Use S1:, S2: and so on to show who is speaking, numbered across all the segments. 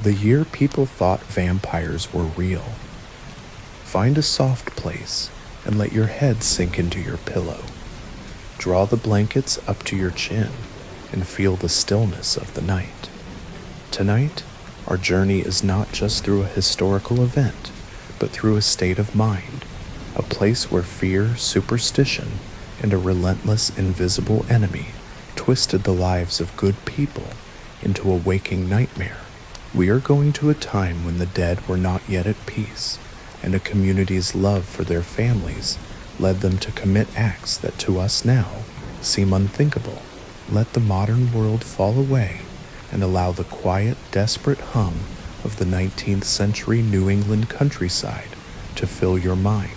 S1: The year people thought vampires were real. Find a soft place and let your head sink into your pillow. Draw the blankets up to your chin and feel the stillness of the night. Tonight, our journey is not just through a historical event, but through a state of mind, a place where fear, superstition, and a relentless invisible enemy twisted the lives of good people into a waking nightmare. We are going to a time when the dead were not yet at peace, and a community's love for their families led them to commit acts that to us now seem unthinkable. Let the modern world fall away and allow the quiet, desperate hum of the 19th century New England countryside to fill your mind.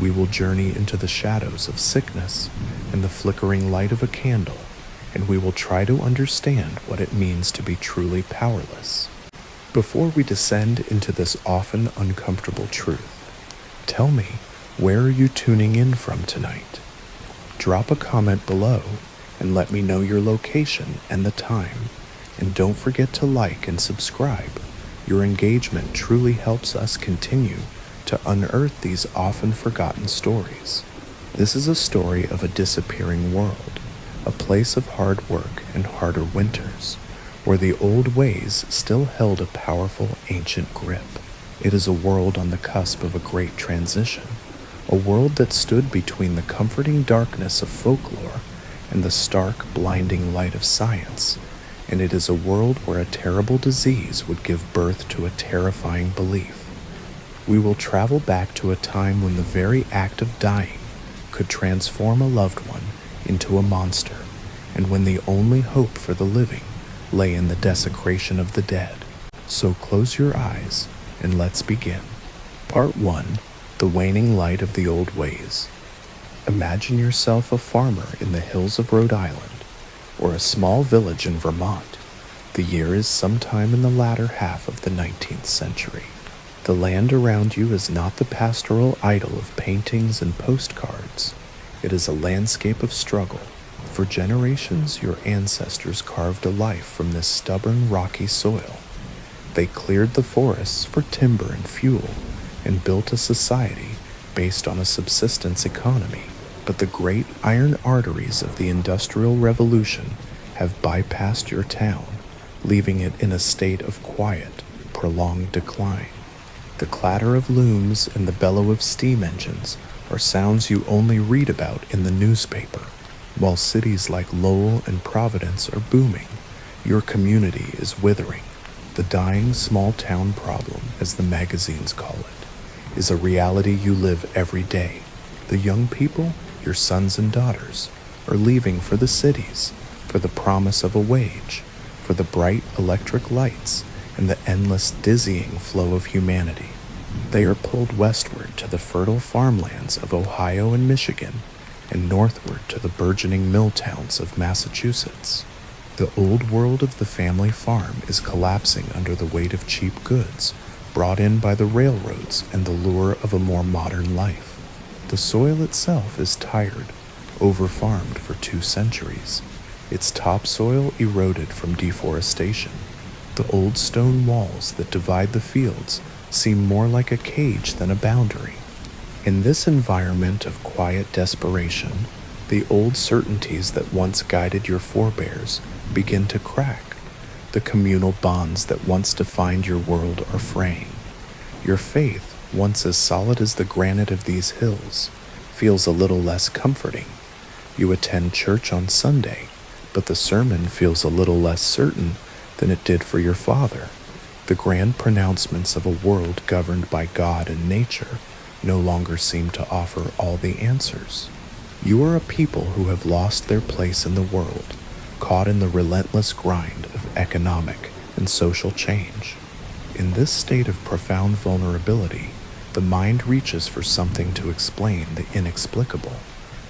S1: We will journey into the shadows of sickness and the flickering light of a candle, and we will try to understand what it means to be truly powerless. Before we descend into this often uncomfortable truth, tell me, where are you tuning in from tonight? Drop a comment below and let me know your location and the time. And don't forget to like and subscribe. Your engagement truly helps us continue to unearth these often forgotten stories. This is a story of a disappearing world, a place of hard work and harder winters, where the old ways still held a powerful ancient grip. It is a world on the cusp of a great transition, a world that stood between the comforting darkness of folklore and the stark, blinding light of science. And it is a world where a terrible disease would give birth to a terrifying belief. We will travel back to a time when the very act of dying could transform a loved one into a monster, and when the only hope for the living lay in the desecration of the dead. So close your eyes and let's begin. Part 1. The Waning Light of the Old Ways. Imagine yourself a farmer in the hills of Rhode Island, or a small village in Vermont. The year is sometime in the latter half of the 19th century. The land around you is not the pastoral idyll of paintings and postcards. It is a landscape of struggle. For generations, your ancestors carved a life from this stubborn, rocky soil. They cleared the forests for timber and fuel, and built a society based on a subsistence economy. But the great iron arteries of the Industrial Revolution have bypassed your town, leaving it in a state of quiet, prolonged decline. The clatter of looms and the bellow of steam engines are sounds you only read about in the newspaper. While cities like Lowell and Providence are booming, your community is withering. The dying small-town problem, as the magazines call it, is a reality you live every day. The young people, your sons and daughters, are leaving for the cities, for the promise of a wage, for the bright electric lights and the endless dizzying flow of humanity. They are pulled westward to the fertile farmlands of Ohio and Michigan, and northward to the burgeoning mill towns of Massachusetts. The old world of the family farm is collapsing under the weight of cheap goods brought in by the railroads and the lure of a more modern life. The soil itself is tired, over-farmed for 2 centuries. Its topsoil eroded from deforestation. The old stone walls that divide the fields seem more like a cage than a boundary. In this environment of quiet desperation, the old certainties that once guided your forebears begin to crack. The communal bonds that once defined your world are fraying. Your faith, once as solid as the granite of these hills, feels a little less comforting. You attend church on Sunday, but the sermon feels a little less certain than it did for your father. The grand pronouncements of a world governed by God and nature no longer seem to offer all the answers. You are a people who have lost their place in the world, caught in the relentless grind of economic and social change. In this state of profound vulnerability, the mind reaches for something to explain the inexplicable,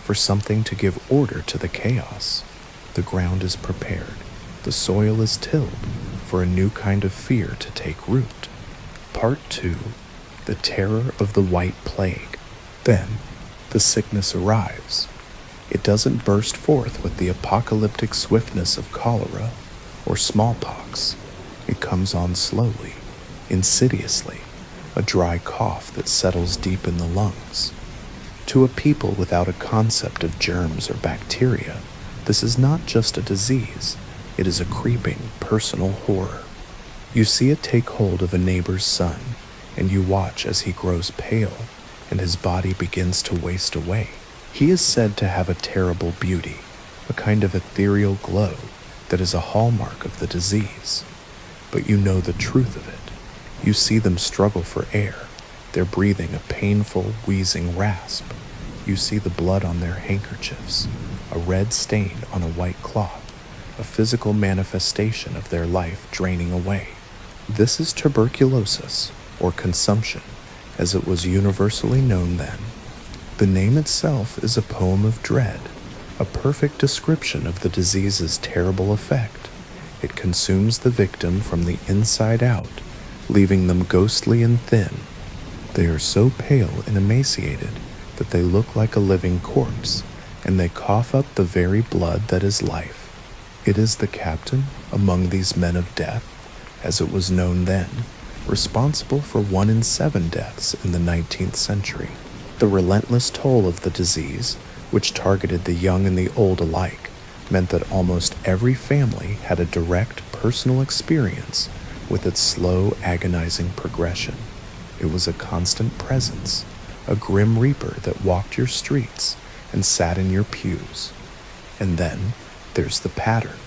S1: for something to give order to the chaos. The ground is prepared, the soil is tilled for a new kind of fear to take root. Part 2. The Terror of the White Plague. Then, the sickness arrives. It doesn't burst forth with the apocalyptic swiftness of cholera or smallpox. It comes on slowly, insidiously, a dry cough that settles deep in the lungs. To a people without a concept of germs or bacteria, this is not just a disease, it is a creeping, personal horror. You see it take hold of a neighbor's son, and you watch as he grows pale and his body begins to waste away. He is said to have a terrible beauty, a kind of ethereal glow that is a hallmark of the disease. But you know the truth of it. You see them struggle for air, their breathing a painful, wheezing rasp. You see the blood on their handkerchiefs, a red stain on a white cloth, a physical manifestation of their life draining away. This is tuberculosis, or consumption, as it was universally known then. The name itself is a poem of dread, a perfect description of the disease's terrible effect. It consumes the victim from the inside out, leaving them ghostly and thin. They are so pale and emaciated that they look like a living corpse, and they cough up the very blood that is life. It is the captain among these men of death, as it was known then, responsible for 1 in 7 deaths in the 19th century. The relentless toll of the disease, which targeted the young and the old alike, meant that almost every family had a direct personal experience with its slow, agonizing progression. It was a constant presence, a grim reaper that walked your streets and sat in your pews. And then there's the pattern.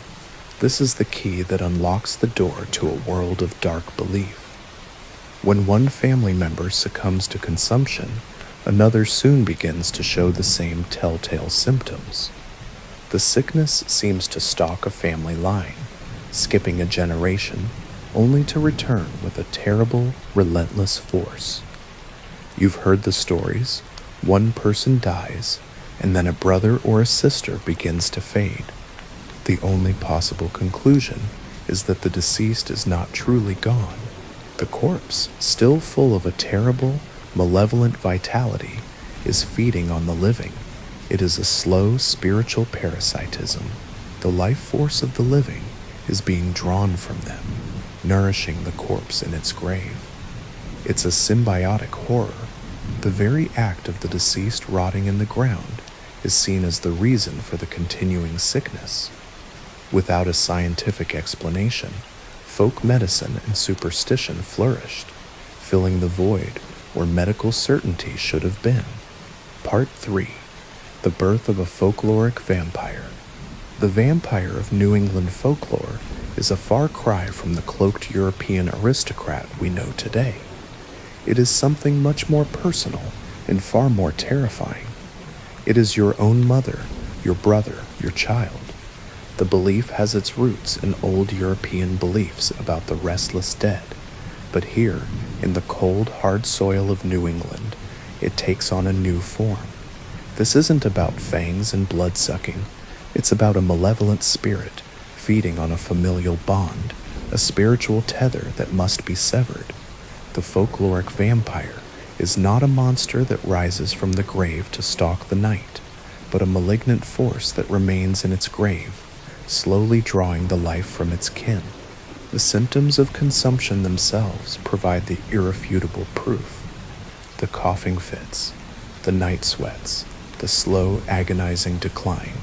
S1: This is the key that unlocks the door to a world of dark belief. When one family member succumbs to consumption, another soon begins to show the same telltale symptoms. The sickness seems to stalk a family line, skipping a generation, only to return with a terrible, relentless force. You've heard the stories. One person dies, and then a brother or a sister begins to fade. The only possible conclusion is that the deceased is not truly gone. The corpse, still full of a terrible, malevolent vitality, is feeding on the living. It is a slow spiritual parasitism. The life force of the living is being drawn from them, nourishing the corpse in its grave. It's a symbiotic horror. The very act of the deceased rotting in the ground is seen as the reason for the continuing sickness. Without a scientific explanation, folk medicine and superstition flourished, filling the void where medical certainty should have been. Part 3. The birth of a folkloric vampire. The vampire of New England folklore is a far cry from the cloaked European aristocrat we know today. It is something much more personal and far more terrifying. It is your own mother, your brother, your child. The belief has its roots in old European beliefs about the restless dead, but here, in the cold, hard soil of New England, it takes on a new form. This isn't about fangs and blood-sucking. It's about a malevolent spirit feeding on a familial bond, a spiritual tether that must be severed. The folkloric vampire is not a monster that rises from the grave to stalk the night, but a malignant force that remains in its grave, slowly drawing the life from its kin. The symptoms of consumption themselves provide the irrefutable proof. The coughing fits, the night sweats, the slow, agonizing decline.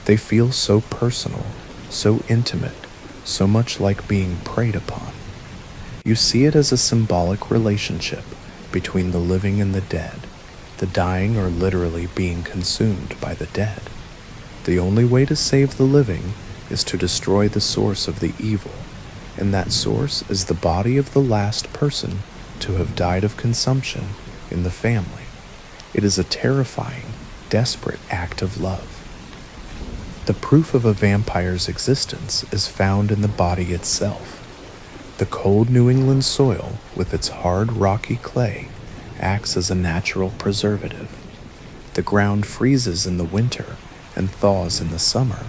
S1: They feel so personal, so intimate, so much like being preyed upon. You see it as a symbolic relationship between the living and the dead. The dying are literally being consumed by the dead. The only way to save the living is to destroy the source of the evil, and that source is the body of the last person to have died of consumption in the family. It is a terrifying, desperate act of love. The proof of a vampire's existence is found in the body itself. The cold New England soil, with its hard, rocky clay, acts as a natural preservative. The ground freezes in the winter and thaws in the summer,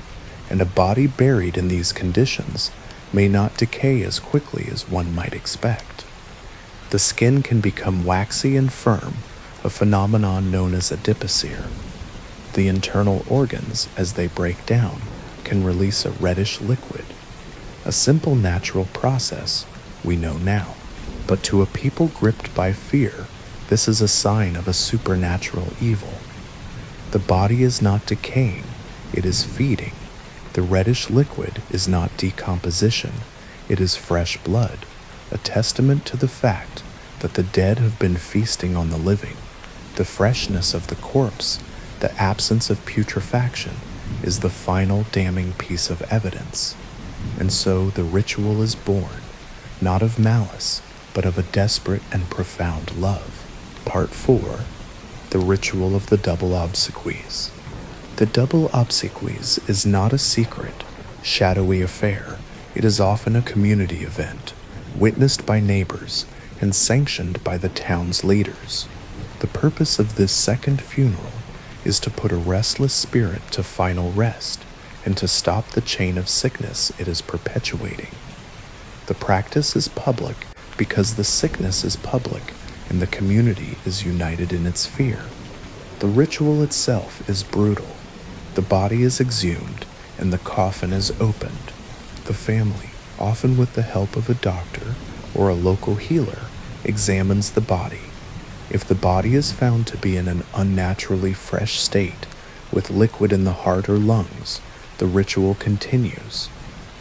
S1: and a body buried in these conditions may not decay as quickly as one might expect. The skin can become waxy and firm, a phenomenon known as adipocere. The internal organs, as they break down, can release a reddish liquid. a simple natural process we know now. But to a people gripped by fear, this is a sign of a supernatural evil. The body is not decaying, it is feeding. The reddish liquid is not decomposition, it is fresh blood, a testament to the fact that the dead have been feasting on the living. The freshness of the corpse, the absence of putrefaction, is the final damning piece of evidence. And so the ritual is born, not of malice, but of a desperate and profound love. Part 4. The Ritual of the Double Obsequies. The double obsequies is not a secret, shadowy affair. It is often a community event, witnessed by neighbors and sanctioned by the town's leaders. The purpose of this second funeral is to put a restless spirit to final rest and to stop the chain of sickness it is perpetuating. The practice is public because the sickness is public and the community is united in its fear. The ritual itself is brutal. The body is exhumed and the coffin is opened. The family, often with the help of a doctor or a local healer, examines the body. If the body is found to be in an unnaturally fresh state, with liquid in the heart or lungs, the ritual continues.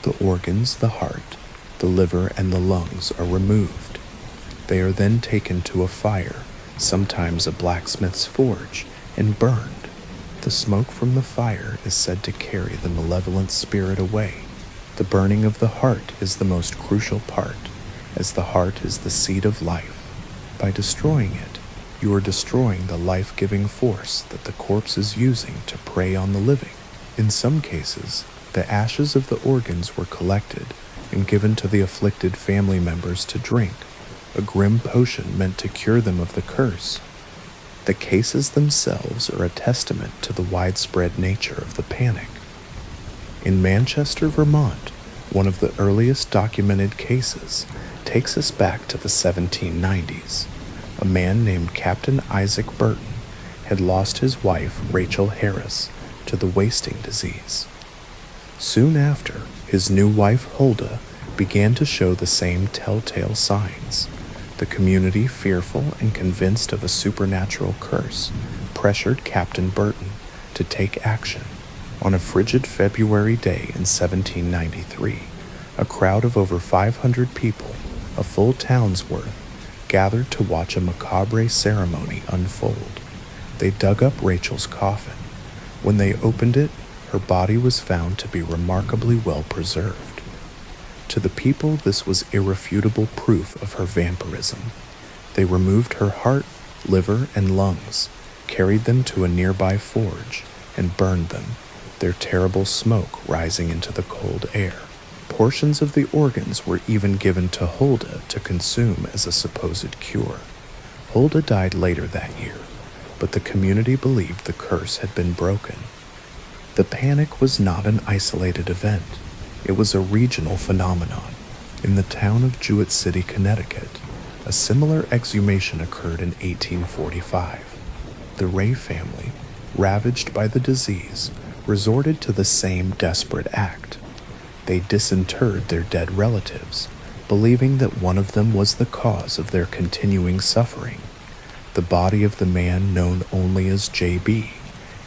S1: The organs, the heart, the liver, and the lungs are removed. They are then taken to a fire, sometimes a blacksmith's forge, and burned. The smoke from the fire is said to carry the malevolent spirit away. The burning of the heart is the most crucial part, as the heart is the seat of life. By destroying it, you are destroying the life-giving force that the corpse is using to prey on the living. In some cases, the ashes of the organs were collected and given to the afflicted family members to drink, a grim potion meant to cure them of the curse. The cases themselves are a testament to the widespread nature of the panic. In Manchester, Vermont, one of the earliest documented cases takes us back to the 1790s. A man named Captain Isaac Burton had lost his wife, Rachel Harris, to the wasting disease. Soon after, his new wife, Huldah, began to show the same telltale signs. The community, fearful and convinced of a supernatural curse, pressured Captain Burton to take action. On a frigid February day in 1793, a crowd of over 500 people, a full town's worth, gathered to watch a macabre ceremony unfold. They dug up Rachel's coffin. When they opened it, her body was found to be remarkably well preserved. To the people, this was irrefutable proof of her vampirism. They removed her heart, liver, and lungs, carried them to a nearby forge, and burned them, their terrible smoke rising into the cold air. Portions of the organs were even given to Huldah to consume as a supposed cure. Huldah died later that year, but the community believed the curse had been broken. The panic was not an isolated event. It was a regional phenomenon. In the town of Jewett City, Connecticut, a similar exhumation occurred in 1845. The Ray family, ravaged by the disease, resorted to the same desperate act. They disinterred their dead relatives, believing that one of them was the cause of their continuing suffering. The body of the man known only as J.B.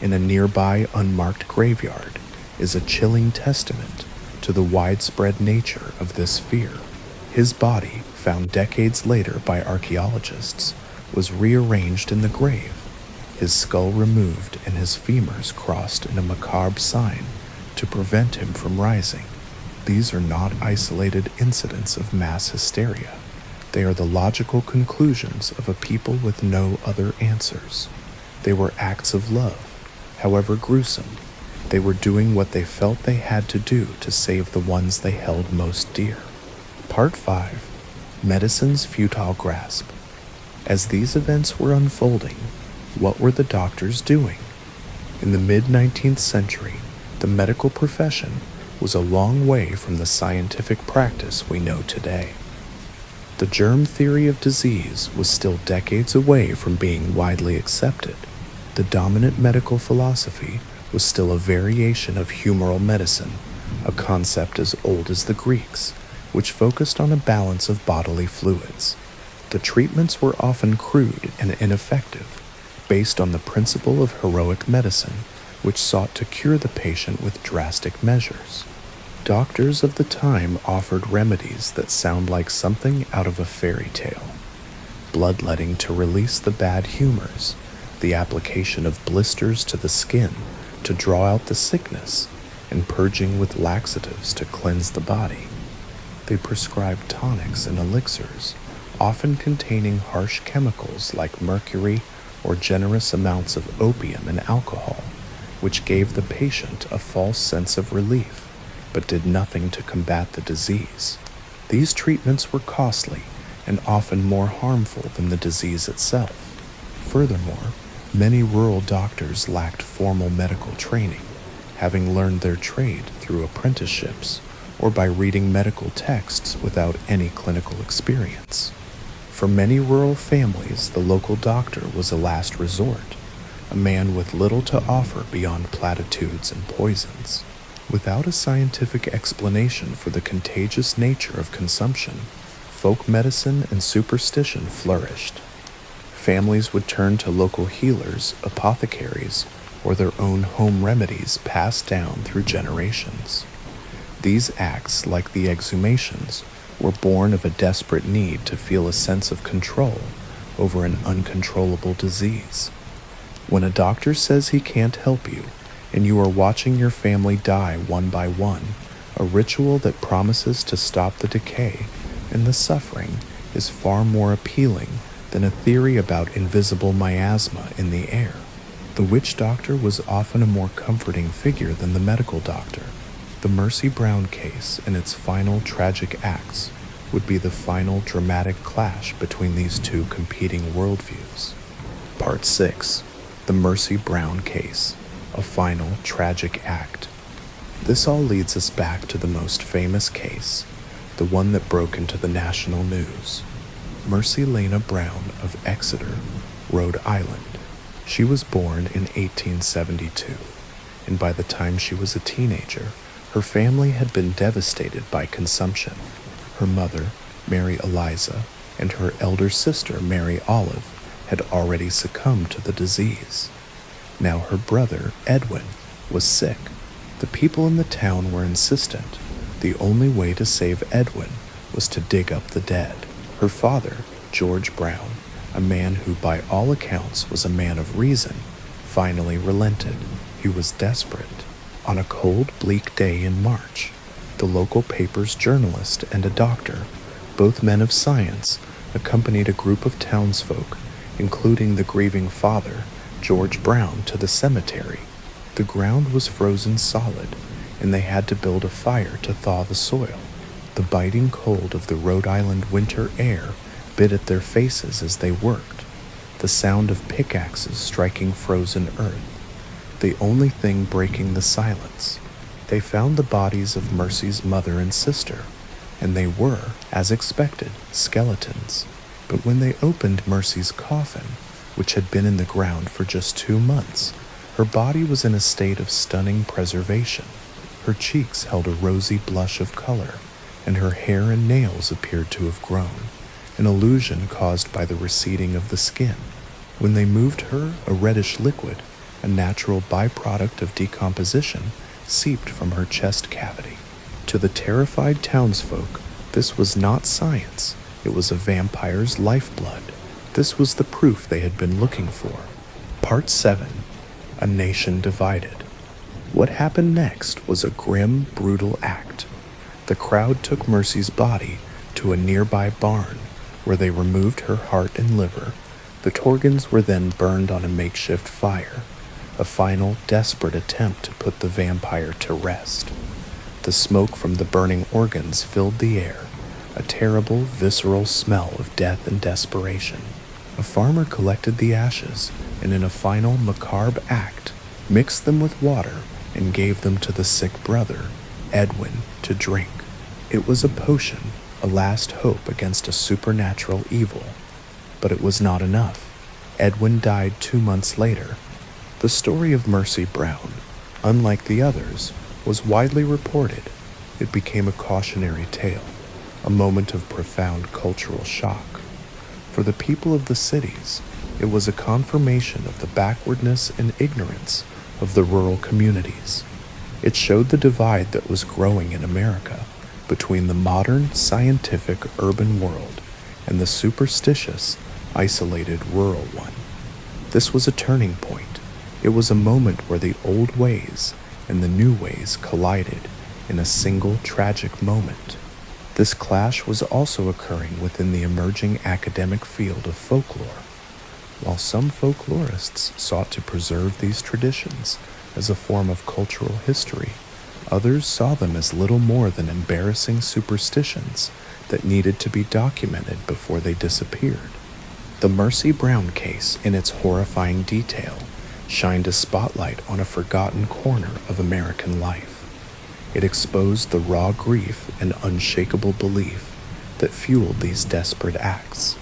S1: in a nearby unmarked graveyard is a chilling testament to the widespread nature of this fear. His body, found decades later by archaeologists, was rearranged in the grave, his skull removed and his femurs crossed in a macabre sign to prevent him from rising. These are not isolated incidents of mass hysteria. They are the logical conclusions of a people with no other answers. They were acts of love, however gruesome. They were doing what they felt they had to do to save the ones they held most dear. Part 5. Medicine's Futile Grasp. As these events were unfolding, what were the doctors doing? In the mid-19th century, the medical profession was a long way from the scientific practice we know today. The germ theory of disease was still decades away from being widely accepted. The dominant medical philosophy was still a variation of humoral medicine, a concept as old as the Greeks, which focused on a balance of bodily fluids. The treatments were often crude and ineffective, based on the principle of heroic medicine, which sought to cure the patient with drastic measures. Doctors of the time offered remedies that sound like something out of a fairy tale: bloodletting to release the bad humors, the application of blisters to the skin to draw out the sickness, and purging with laxatives to cleanse the body. They prescribed tonics and elixirs, often containing harsh chemicals like mercury or generous amounts of opium and alcohol, which gave the patient a false sense of relief, but did nothing to combat the disease. These treatments were costly and often more harmful than the disease itself. Furthermore, many rural doctors lacked formal medical training, having learned their trade through apprenticeships or by reading medical texts without any clinical experience. For many rural families, the local doctor was a last resort, a man with little to offer beyond platitudes and poisons. Without a scientific explanation for the contagious nature of consumption, folk medicine and superstition flourished. Families would turn to local healers, apothecaries, or their own home remedies passed down through generations. These acts, like the exhumations, were born of a desperate need to feel a sense of control over an uncontrollable disease. When a doctor says he can't help you, and you are watching your family die one by one, a ritual that promises to stop the decay and the suffering is far more appealing than a theory about invisible miasma in the air. The witch doctor was often a more comforting figure than the medical doctor. The Mercy Brown case and its final tragic acts would be the final dramatic clash between these two competing worldviews. Part 6. The Mercy Brown Case, a final tragic act. This all leads us back to the most famous case, the one that broke into the national news. Mercy Lena Brown of Exeter, Rhode Island. She was born in 1872, and by the time she was a teenager, her family had been devastated by consumption. Her mother, Mary Eliza, and her elder sister, Mary Olive, had already succumbed to the disease. Now her brother, Edwin, was sick. The people in the town were insistent. The only way to save Edwin was to dig up the dead. Her father, George Brown, a man who by all accounts was a man of reason, finally relented. He was desperate. On a cold, bleak day in March, the local paper's journalist and a doctor, both men of science, accompanied a group of townsfolk, including the grieving father, George Brown, to the cemetery. The ground was frozen solid, and they had to build a fire to thaw the soil. The biting cold of the Rhode Island winter air bit at their faces as they worked, the sound of pickaxes striking frozen earth, the only thing breaking the silence. They found the bodies of Mercy's mother and sister, and they were, as expected, skeletons. But when they opened Mercy's coffin, which had been in the ground for just 2 months, her body was in a state of stunning preservation. Her cheeks held a rosy blush of color, and her hair and nails appeared to have grown, an illusion caused by the receding of the skin. When they moved her, a reddish liquid, a natural byproduct of decomposition, seeped from her chest cavity. To the terrified townsfolk, this was not science. It was a vampire's lifeblood. This was the proof they had been looking for. Part 7. A Nation Divided. What happened next was a grim, brutal act. The crowd took Mercy's body to a nearby barn, where they removed her heart and liver. The organs were then burned on a makeshift fire, a final, desperate attempt to put the vampire to rest. The smoke from the burning organs filled the air, a terrible, visceral smell of death and desperation. A farmer collected the ashes and, in a final, macabre act, mixed them with water and gave them to the sick brother, Edwin, to drink. It was a potion, a last hope against a supernatural evil. But it was not enough. Edwin died 2 months later. The story of Mercy Brown, unlike the others, was widely reported, it became a cautionary tale, a moment of profound cultural shock. For the people of the cities, it was a confirmation of the backwardness and ignorance of the rural communities. It showed the divide that was growing in America between the modern, scientific urban world and the superstitious, isolated rural one. This was a turning point. It was a moment where the old ways and the new ways collided in a single tragic moment. This clash was also occurring within the emerging academic field of folklore. While some folklorists sought to preserve these traditions as a form of cultural history, others saw them as little more than embarrassing superstitions that needed to be documented before they disappeared. The Mercy Brown case, in its horrifying detail, shined a spotlight on a forgotten corner of American life. It exposed the raw grief and unshakable belief that fueled these desperate acts.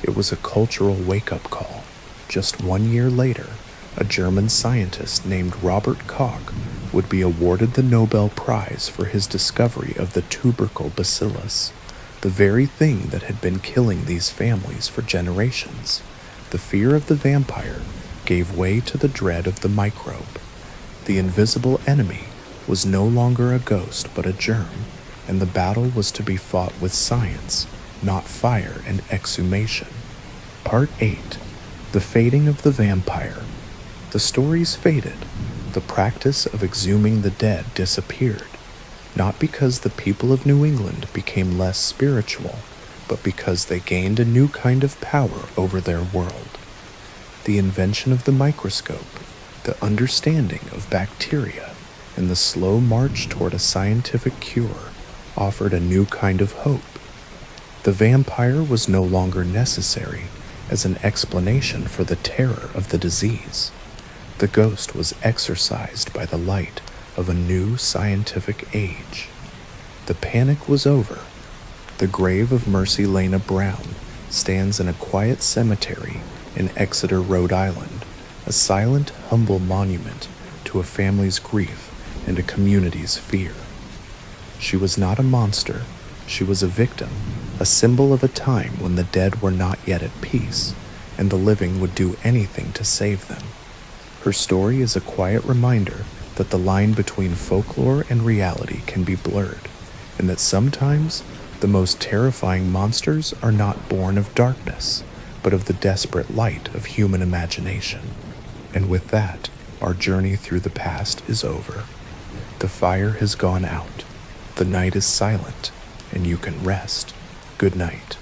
S1: It was a cultural wake-up call. Just 1 year later, a German scientist named Robert Koch would be awarded the Nobel Prize for his discovery of the tubercle bacillus, the very thing that had been killing these families for generations. The fear of the vampire gave way to the dread of the microbe. The invisible enemy was no longer a ghost but a germ, and the battle was to be fought with science, not fire and exhumation. Part 8. The Fading of the Vampire. The stories faded. The practice of exhuming the dead disappeared, not because the people of New England became less spiritual, but because they gained a new kind of power over their world. The invention of the microscope, the understanding of bacteria, and the slow march toward a scientific cure offered a new kind of hope. The vampire was no longer necessary as an explanation for the terror of the disease. The ghost was exorcised by the light of a new scientific age. The panic was over. The grave of Mercy Lena Brown stands in a quiet cemetery in Exeter, Rhode Island, a silent, humble monument to a family's grief and a community's fear. She was not a monster. She was a victim, a symbol of a time when the dead were not yet at peace, and the living would do anything to save them. Her story is a quiet reminder that the line between folklore and reality can be blurred, and that sometimes the most terrifying monsters are not born of darkness, but of the desperate light of human imagination. And with that, our journey through the past is over. The fire has gone out. The night is silent, and you can rest. Good night.